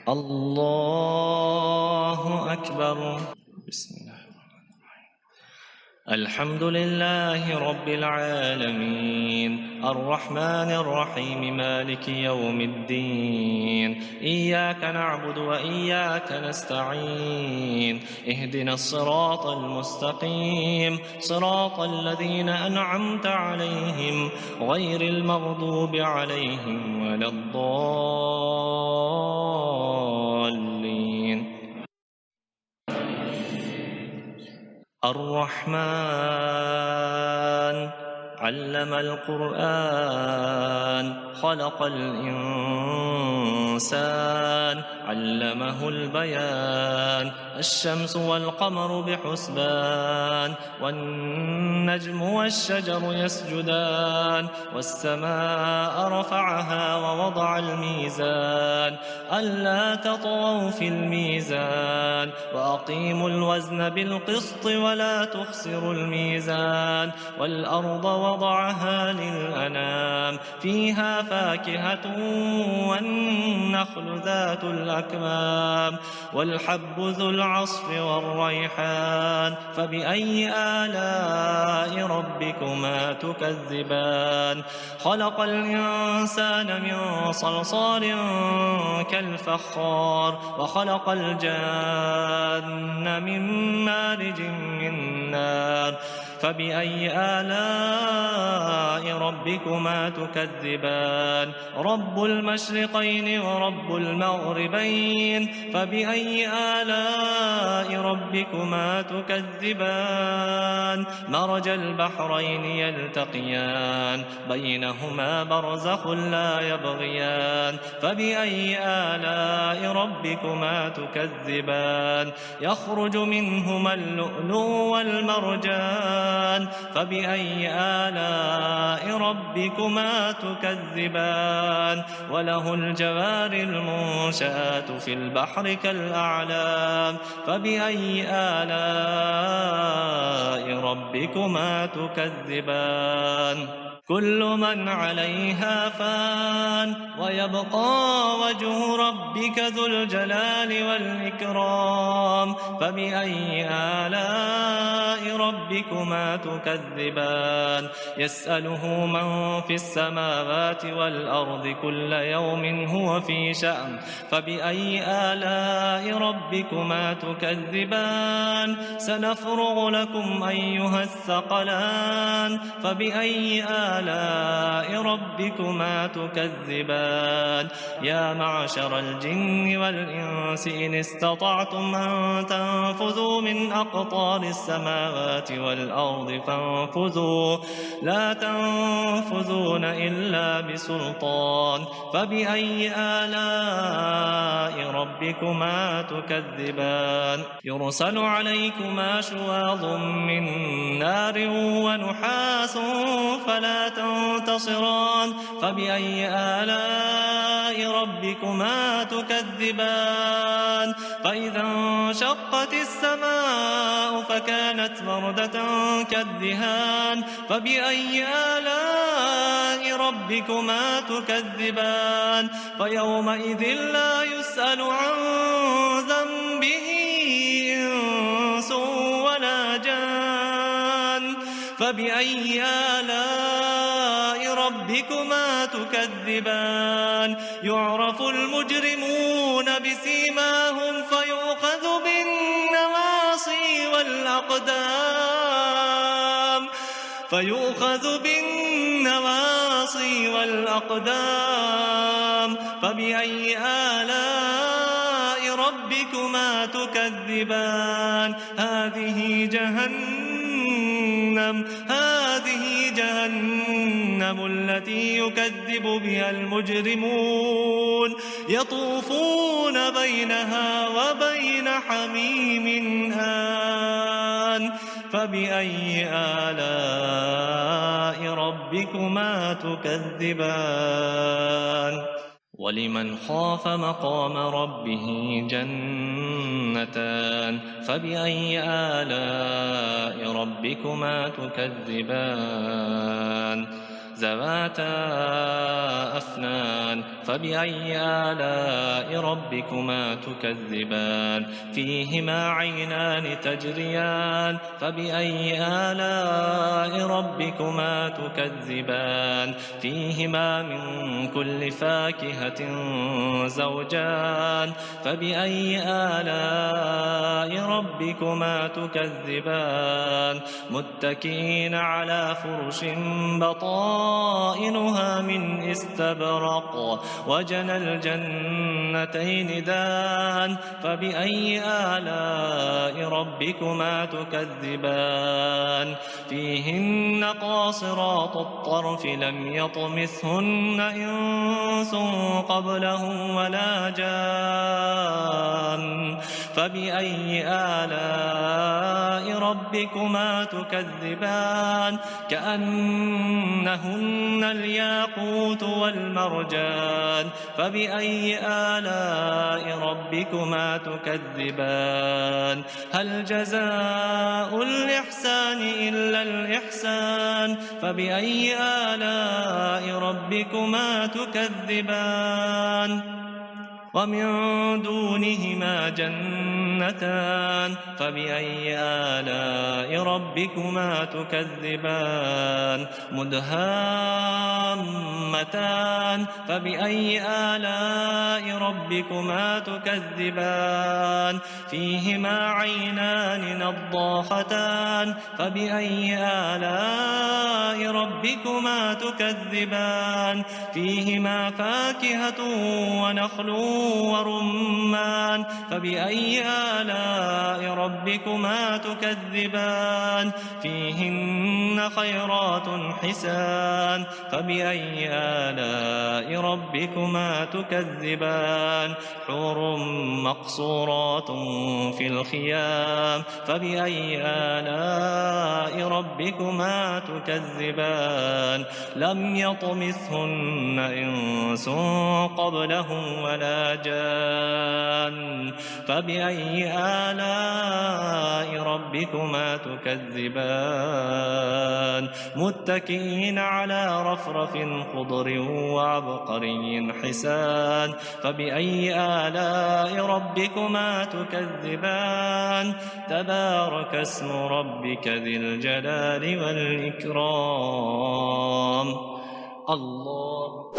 الله أكبر. بسم الله. الحمد لله رب العالمين الرحمن الرحيم مالك يوم الدين إياك نعبد وإياك نستعين اهدنا الصراط المستقيم صراط الذين أنعمت عليهم غير المغضوب عليهم ولا الضالين. الرحمن علم القرآن خلق الإنسان علمه البيان الشمس والقمر بحسبان والنجم والشجر يسجدان والسماء رفعها ووضع الميزان ألا تطغوا في الميزان وأقيموا الوزن بالقسط ولا تخسروا الميزان والأرض وضعها للأنام فيها فاكهة والنخل ذات الأكمام والحب ذو العصف والريحان فبأي آلاء ربكما تكذبان خلق الإنسان من صلصال كالفخار وخلق الجان من مارج من نار فبأي آلاء ربكما تكذبان رب المشرقين ورب المغربين فبأي آلاء ربكما تكذبان مرج البحرين يلتقيان بينهما برزخ لا يبغيان فبأي آلاء ربكما تكذبان يخرج منهما اللؤلؤ والمرجان فبأي آلاء ربكما تكذبان وله الجوار المنشآت في البحر كالأعلام فبأي آلاء ربكما تكذبان كل من عليها فان ويبقى وجه ربك ذو الجلال والإكرام فبأي آلاء ربكما تكذبان يسأله من في السماوات والأرض كل يوم هو في شأن فبأي آلاء ربكما تكذبان سنفرغ لكم أيها الثقلان فبأي آلاء ربكما تكذبان يا معشر الجن والإنس إن استطعتم أن تنفذوا من أقطار السماوات والأرض فانفذوا لا تنفذون إلا بسلطان فبأي آلاء ربكما تكذبان يرسل عليكما شواظ من نار ونحاس فلا تنتصران فبأي آلاء ربكما تكذبان فإذا انشقت السماء فكانت وردة كالدهان فبأي آلاء ربكما تكذبان فيومئذ لا يسأل عن ذنبه إنس ولا جان فبأي آلاء ربكما تكذبان يعرف المجرمون بسيماهم فيؤخذ بالنواصي والأقدام فبأي آلاء ربكما تكذبان هذه جهنم التي يكذب بها المجرمون يطوفون بينها وبين حميم آن فبأي آلاء ربكما تكذبان ولمن خاف مقام ربه جنتان فبأي آلاء ربكما تكذبان ذواتا أفنان فبأي آلاء ربكما تكذبان فيهما عينان تجريان فبأي آلاء ربكما تكذبان فيهما من كل فاكهة زوجان فبأي آلاء ربكما تكذبان متكئين على فرش بطائنها من استبرق وجنى الجنتين دان فبأي آلاء ربكما تكذبان فيهن قاصرات الطرف لم يطمثهن إنس قبلهم ولا جان فبأي آلاء ربكما تكذبان كأنهن الياقوت والمرجان فبأي آلاء ربكما تكذبان هل جزاء الإحسان إلا الإحسان فبأي آلاء ربكما تكذبان ومن دونهما جنتان فبأي آلاء ربكما تكذبان مدهامتان فبأي آلاء ربكما تكذبان فيهما عينان نضاختان فبأي آلاء ربكما تكذبان فيهما فاكهة ونخل ورمان فبأي آلاء ربكما تكذبان فيهن خيرات حسان فبأي آلاء ربكما تكذبان حور مقصورات في الخيام فبأي آلاء ربكما تكذبان لم يطمثهن إنس قبلهم ولا جان فبأي آلاء ربكما تكذبان متكئين على رفرف خضر وعبقري حسان فبأي آلاء ربكما تكذبان تبارك اسم ربك ذي الجلال والإكرام الله